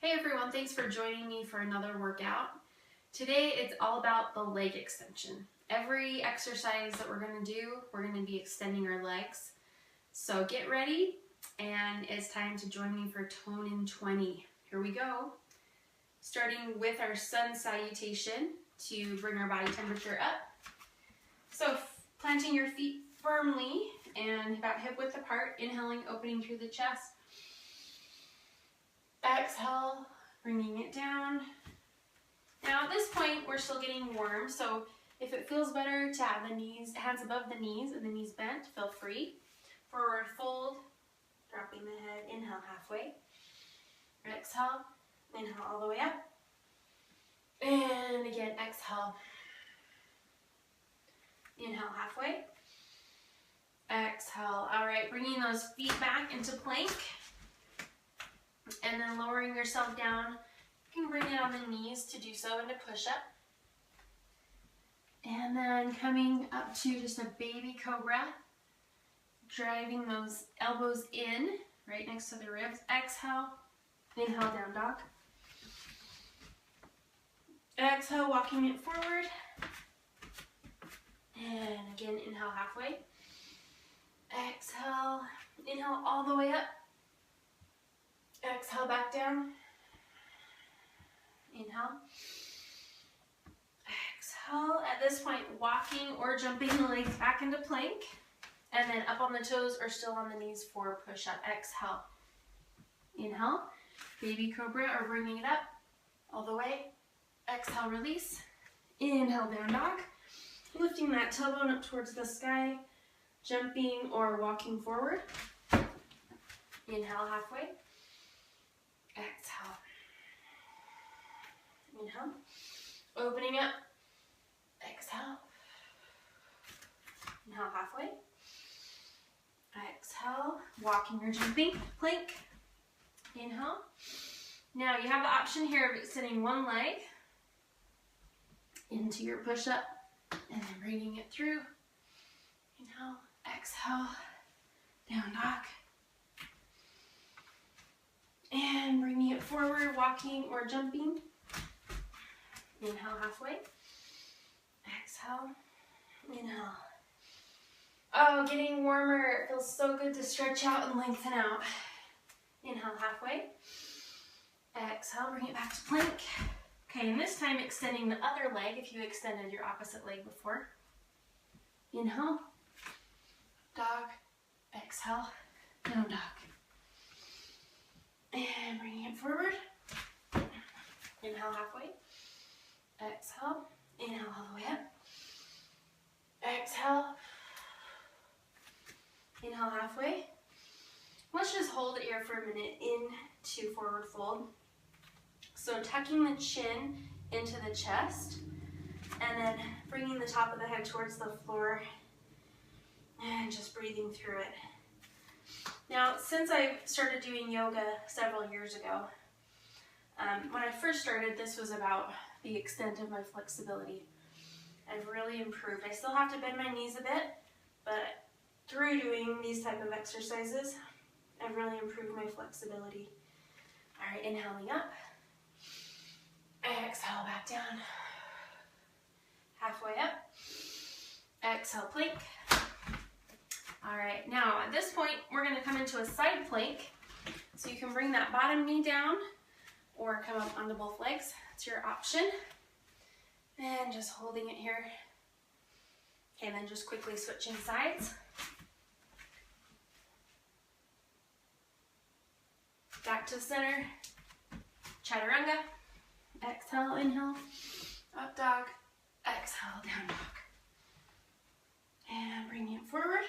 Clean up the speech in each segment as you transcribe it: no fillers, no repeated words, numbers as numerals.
Hey everyone, thanks for joining me for another workout. Today it's all about the leg extension. Every exercise that we're going to do, we're going to be extending our legs. So get ready, and it's time to join me for Tone in 20. Here we go. Starting with our sun salutation to bring our body temperature up. So planting your feet firmly and about hip width apart, inhaling, opening through the chest. Exhale, bringing it down. Now at this point, we're still getting warm, so if it feels better to have the hands above the knees and the knees bent, feel free. Forward fold, dropping the head, inhale halfway. Exhale, inhale all the way up. And again, exhale. Inhale halfway. Exhale. All right, bringing those feet back into plank. And then lowering yourself down. You can bring it on the knees to do so into push-up. And then coming up to just a baby cobra. Driving those elbows in, right next to the ribs. Exhale. Inhale, down dog. Exhale, walking it forward. And again, inhale halfway. Exhale. Inhale all the way up. Exhale back down. Inhale. Exhale. At this point, walking or jumping the legs back into plank. And then up on the toes or still on the knees for push-up. Exhale. Inhale. Baby cobra or bringing it up all the way. Exhale, release. Inhale, down dog. Lifting that tailbone up towards the sky. Jumping or walking forward. Inhale halfway. Exhale. Inhale. Opening up. Exhale. Inhale halfway. Exhale. Walking or jumping. Plank. Inhale. Now you have the option here of extending one leg into your push-up and then bringing it through. Inhale. Exhale. Down dog. And bringing it forward, walking or jumping. Inhale halfway. Exhale. Inhale. Oh, getting warmer. It feels so good to stretch out and lengthen out. Inhale halfway. Exhale, bring it back to plank. Okay, and this time extending the other leg if you extended your opposite leg before. Inhale. Dog. Exhale. Down dog. And bringing it forward. Inhale halfway. Exhale. Inhale all the way up. Exhale. Inhale halfway. Let's just hold it here for a minute into forward fold. So tucking the chin into the chest and then bringing the top of the head towards the floor and just breathing through it. Now, since I started doing yoga several years ago, when I first started, this was about the extent of my flexibility. I've really improved. I still have to bend my knees a bit, but through doing these type of exercises, I've really improved my flexibility. All right, inhaling up. Exhale, back down. Halfway up. Exhale, plank. All right, now at this point, we're gonna come into a side plank. So you can bring that bottom knee down or come up onto both legs. It's your option. And just holding it here. Okay, and then just quickly switching sides. Back to the center. Chaturanga. Exhale, inhale. Up dog. Exhale, down dog. And bringing it forward.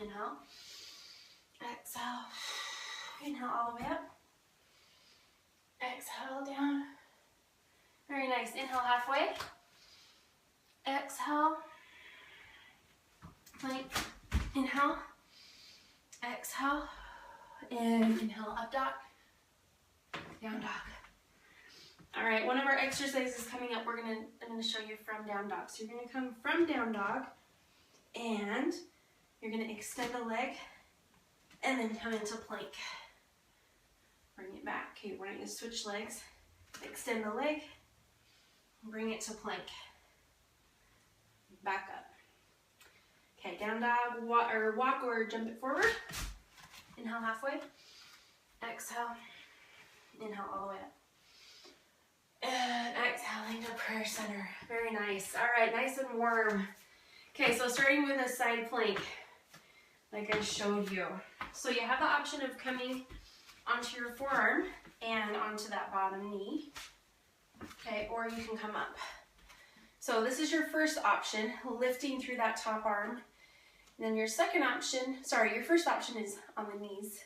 Inhale. Exhale. Inhale all the way up. Exhale down. Very nice. Inhale halfway. Exhale. Plank. Inhale. Exhale. And inhale up dog. Down dog. All right, one of our exercises coming up, I'm gonna show you from down dog. So you're gonna come from down dog and you're gonna extend the leg and then come into plank. bring it back. Okay, we're going to switch legs. Extend the leg, bring it to plank. Back up. Okay, down dog, walk or jump it forward. Inhale halfway. Exhale. Inhale all the way up. And exhaling to prayer center. Very nice. All right, nice and warm. Okay, so starting with a side plank, like I showed you. So you have the option of coming onto your forearm and onto that bottom knee. Okay, or you can come up. So this is your first option, lifting through that top arm. And then your second option, your first option is on the knees.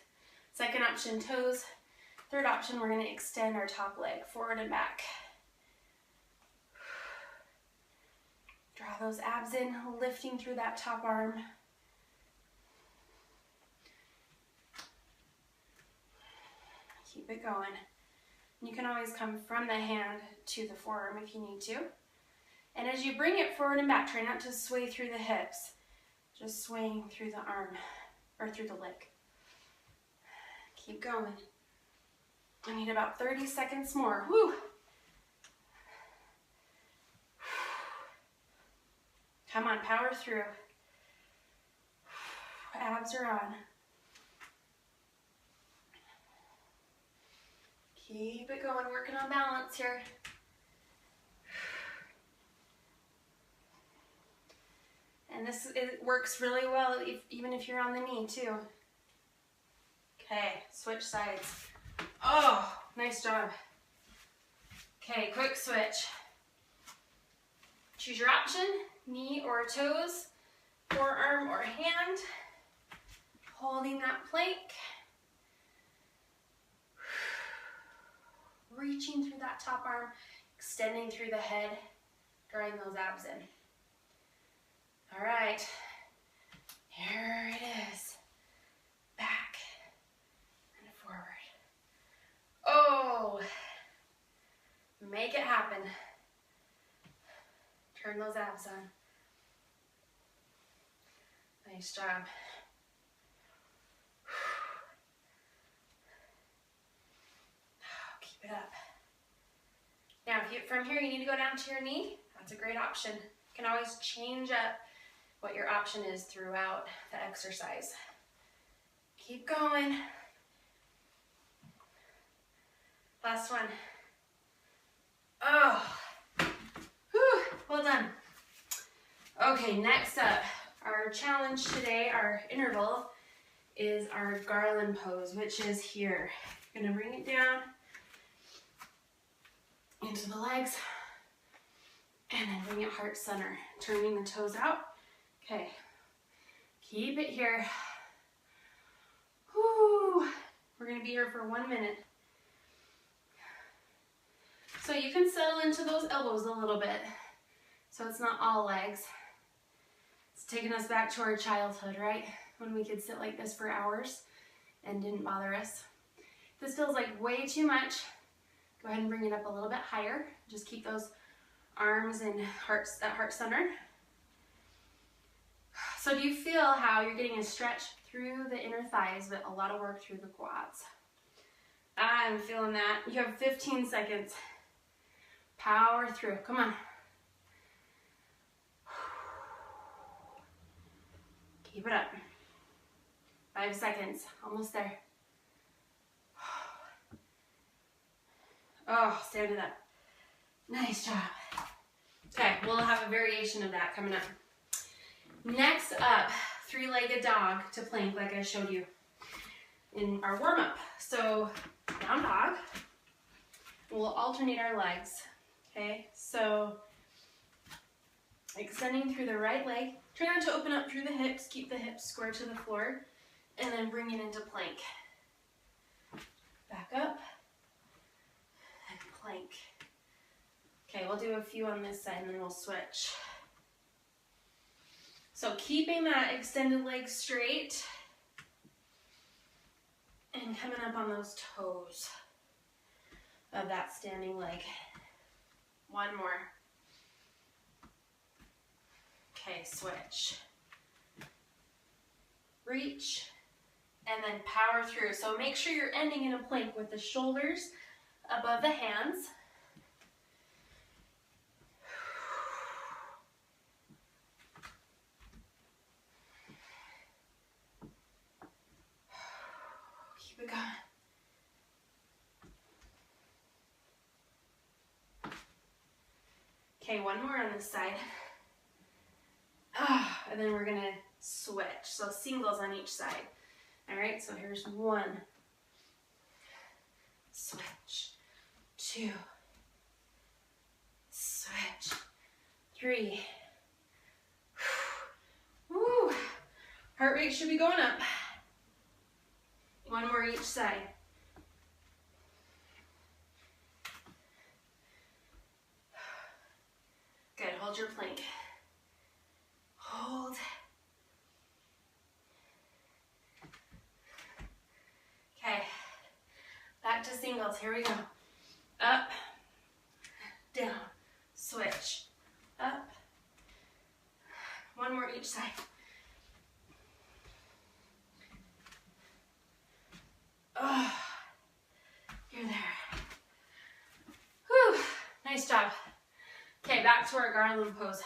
Second option, toes. Third option, we're going to extend our top leg forward and back. Draw those abs in, lifting through that top arm. Keep it going. You can always come from the hand to the forearm if you need to. And as you bring it forward and back, try not to sway through the hips. Just swaying through the arm, or through the leg. Keep going. I need about 30 seconds more. Woo! Come on, power through. Abs are on. Keep it going, working on balance here. And it works really well even if you're on the knee too. Okay, switch sides. Oh, nice job. Okay, quick switch. Choose your option, knee or toes, forearm or hand. Holding that plank. Reaching through that top arm, extending through the head, drawing those abs in. All right, here it is. Back and forward. Oh, make it happen. Turn those abs on. Nice job. Keep it up. Now, from here you need to go down to your knee, that's a great option. You can always change up what your option is throughout the exercise. Keep going. Last one. Oh, whew, well done. Okay, next up, our challenge today, our interval, is our garland pose, which is here. You're gonna bring it down into the legs, and then bring it heart center, turning the toes out. Okay, keep it here. Whew. We're gonna be here for 1 minute. So you can settle into those elbows a little bit, so it's not all legs. It's taking us back to our childhood, right? When we could sit like this for hours and didn't bother us. If this feels like way too much, go ahead and bring it up a little bit higher. Just keep those arms and that heart center. So do you feel how you're getting a stretch through the inner thighs, but a lot of work through the quads? I'm feeling that. You have 15 seconds. Power through. Come on. Keep it up. 5 seconds. Almost there. Oh, stand it up. Nice job. Okay, we'll have a variation of that coming up. Next up, three-legged dog to plank like I showed you in our warm-up. So down dog, we'll alternate our legs. Okay, so extending through the right leg. Try not to open up through the hips, keep the hips square to the floor, and then bring it into plank. Back up, and plank. Okay, we'll do a few on this side and then we'll switch. So keeping that extended leg straight and coming up on those toes of that standing leg. One more. Okay, switch. Reach and then power through. So make sure you're ending in a plank with the shoulders above the hands. Keep it going. Okay, one more on this side. And then we're gonna switch. So singles on each side. All right, so here's one. Switch. Two. Switch. Three. Woo. Heart rate should be going up. One more each side. Good, hold your plank. Hold. Okay, back to singles, here we go. Up, down, switch, up. One more each side. Oh, you're there. Whew, nice job. Okay, back to our garland pose.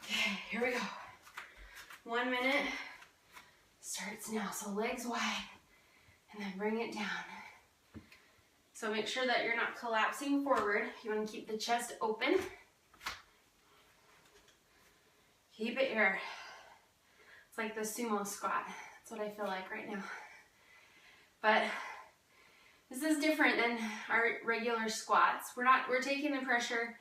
Okay, here we go. 1 minute starts now. So legs wide, and then bring it down. So make sure that you're not collapsing forward. You want to keep the chest open. Keep it here. It's like the sumo squat. That's what I feel like right now. But this is different than our regular squats. We're taking the pressure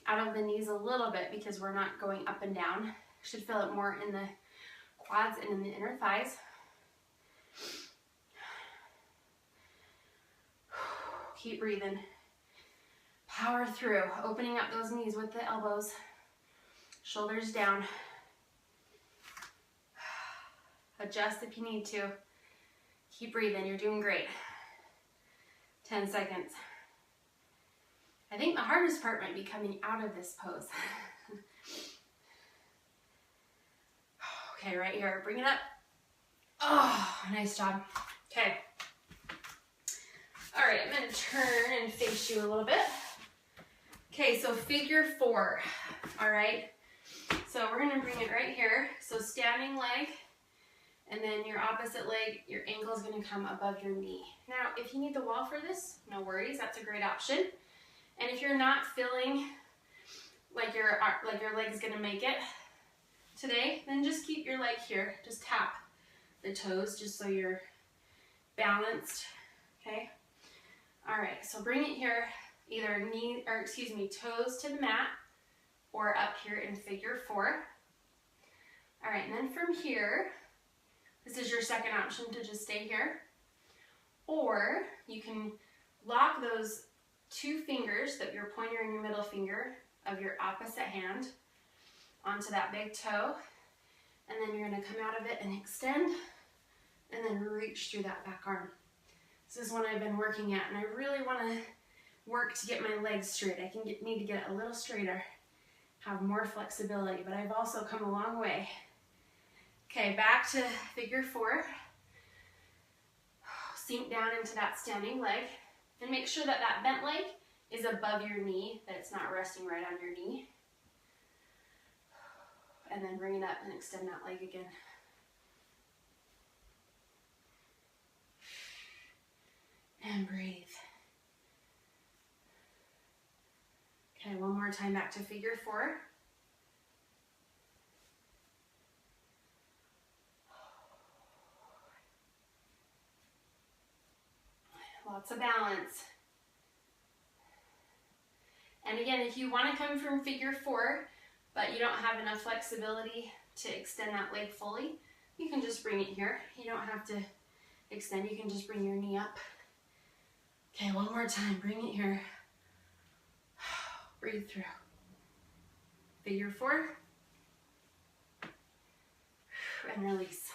out of the knees a little bit because we're not going up and down. Should feel it more in the quads and in the inner thighs. Keep breathing. Power through, opening up those knees with the elbows, shoulders down. Adjust if you need to. Keep breathing, you're doing great. 10 seconds. I think the hardest part might be coming out of this pose. Okay, right here, bring it up. Oh, nice job. Okay. All right, I'm gonna turn and face you a little bit. Okay, so figure 4, all right? So we're gonna bring it right here. So standing leg, and then your opposite leg, your ankle is gonna come above your knee. Now, if you need the wall for this, no worries, that's a great option. And if you're not feeling like your leg is gonna make it today, then just keep your leg here. Just tap the toes just so you're balanced, okay? All right, so bring it here, either toes to the mat or up here in figure 4. All right, and then from here, this is your second option to just stay here. Or you can lock those 2 fingers, that your pointer and your middle finger of your opposite hand, onto that big toe. And then you're gonna come out of it and extend, and then reach through that back arm. This is one I've been working at, and I really wanna work to get my legs straight. I need to get it a little straighter, have more flexibility, but I've also come a long way. Okay, back to figure 4. Sink down into that standing leg, and make sure that that bent leg is above your knee, that it's not resting right on your knee. And then bring it up and extend that leg again. And breathe. Okay, one more time back to figure 4. Lots of balance. And again, if you want to come from figure 4, but you don't have enough flexibility to extend that leg fully, you can just bring it here. You don't have to extend, you can just bring your knee up. Okay, one more time, bring it here. Breathe through. Figure 4. And release.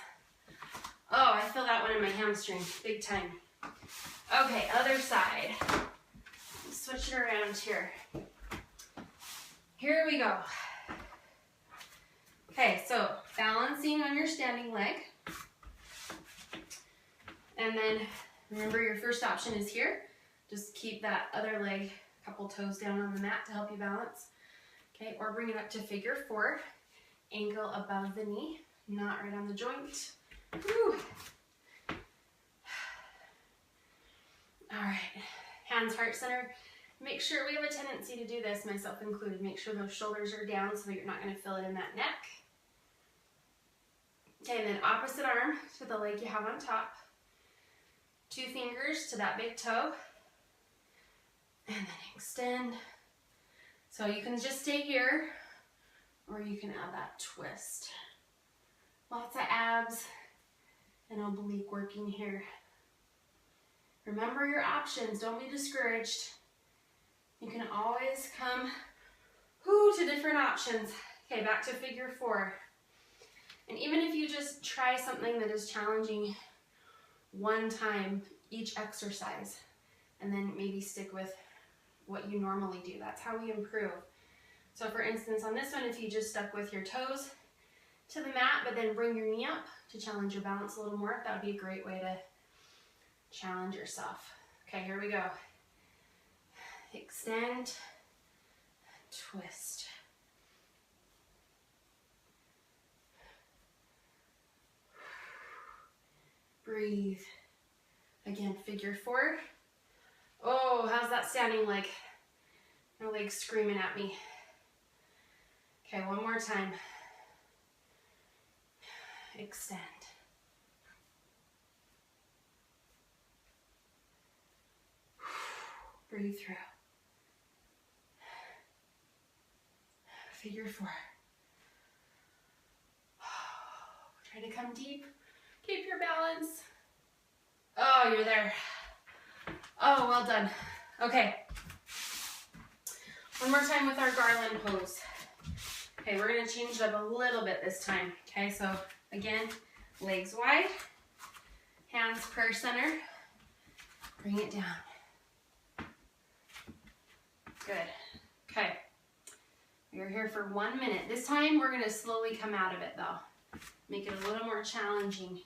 Oh, I feel that one in my hamstring, big time. Okay, other side. Switch it around here. Here we go. Okay, so balancing on your standing leg. And then remember your first option is here. Just keep that other leg a couple toes down on the mat to help you balance. Okay, or bring it up to figure 4. Ankle above the knee, not right on the joint. Whew. All right, hands heart center. Make sure, we have a tendency to do this, myself included, make sure those shoulders are down so that you're not going to feel it in that neck. Okay, and then opposite arm to the leg you have on top. 2 fingers to that big toe. And then extend. So you can just stay here, or you can add that twist. Lots of abs and oblique working here. Remember your options, don't be discouraged. You can always come to different options. Okay, back to figure 4. And even if you just try something that is challenging one time each exercise, and then maybe stick with what you normally do, that's how we improve. So for instance, on this one, if you just stuck with your toes to the mat, but then bring your knee up to challenge your balance a little more, that would be a great way to challenge yourself. Okay, here we go. Extend, twist. Breathe. Again, figure 4. Oh, how's that standing leg? My leg's screaming at me. Okay, one more time. Extend. Breathe through. Figure 4. Try to come deep. Keep your balance. Oh, you're there. Oh, well done. Okay. One more time with our garland pose. Okay, we're going to change it up a little bit this time. Okay, so again, legs wide, hands prayer center. Bring it down. Good. Okay. We're here for 1 minute. This time we're going to slowly come out of it though. Make it a little more challenging.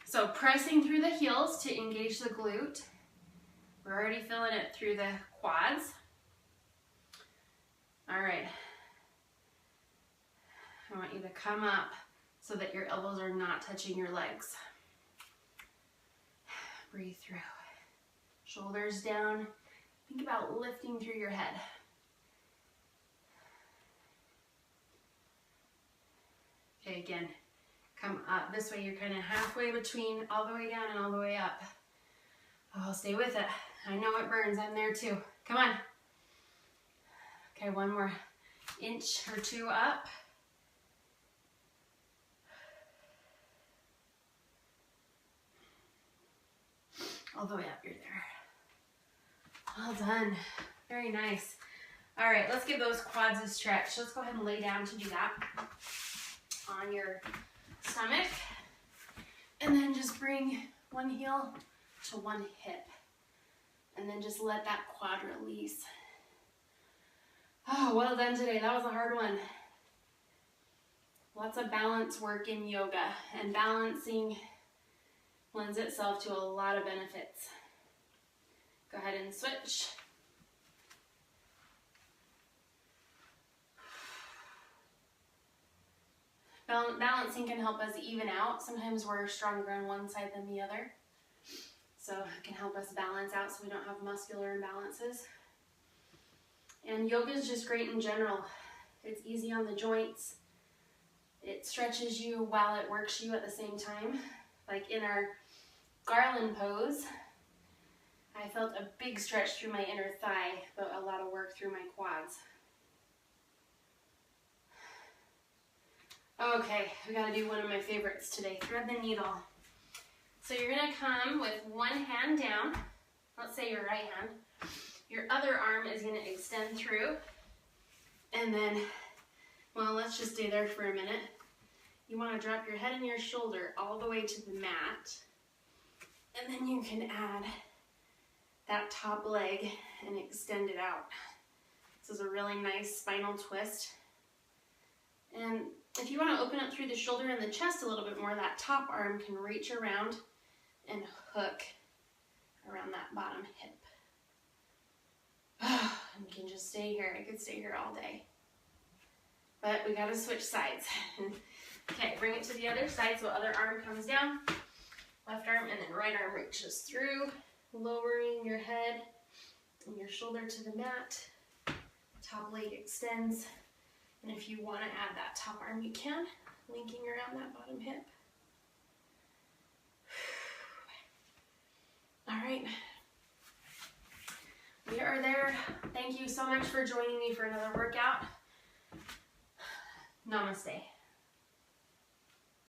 So pressing through the heels to engage the glute. We're already feeling it through the quads. All right. I want you to come up so that your elbows are not touching your legs. Breathe through. Shoulders down. Think about lifting through your head. Okay, again, come up. This way you're kind of halfway between all the way down and all the way up. Oh, stay with it. I know it burns. I'm there too. Come on. Okay, one more inch or 2 up. All the way up, you're there. Well done. Very nice. All right, let's give those quads a stretch. Let's go ahead and lay down to do that on your stomach. And then just bring one heel to one hip. And then just let that quad release. Oh, well done today. That was a hard one. Lots of balance work in yoga, and balancing lends itself to a lot of benefits. Go ahead and switch. Balancing can help us even out. Sometimes we're stronger on one side than the other. So it can help us balance out so we don't have muscular imbalances. And yoga is just great in general. It's easy on the joints. It stretches you while it works you at the same time. Like in our garland pose, I felt a big stretch through my inner thigh, but a lot of work through my quads. Okay, we gotta do one of my favorites today, thread the needle. So you're gonna come with one hand down, let's say your right hand. Your other arm is gonna extend through, and then, well, let's just stay there for a minute. You wanna drop your head and your shoulder all the way to the mat, and then you can add that top leg and extend it out. This is a really nice spinal twist. And if you want to open up through the shoulder and the chest a little bit more, that top arm can reach around and hook around that bottom hip. And you can just stay here. I could stay here all day. But we gotta switch sides. Okay, bring it to the other side so other arm comes down. Left arm and then right arm reaches through, lowering your head and your shoulder to the mat. Top leg extends. And if you want to add that top arm, you can, linking around that bottom hip. All right. We are there. Thank you so much for joining me for another workout. Namaste.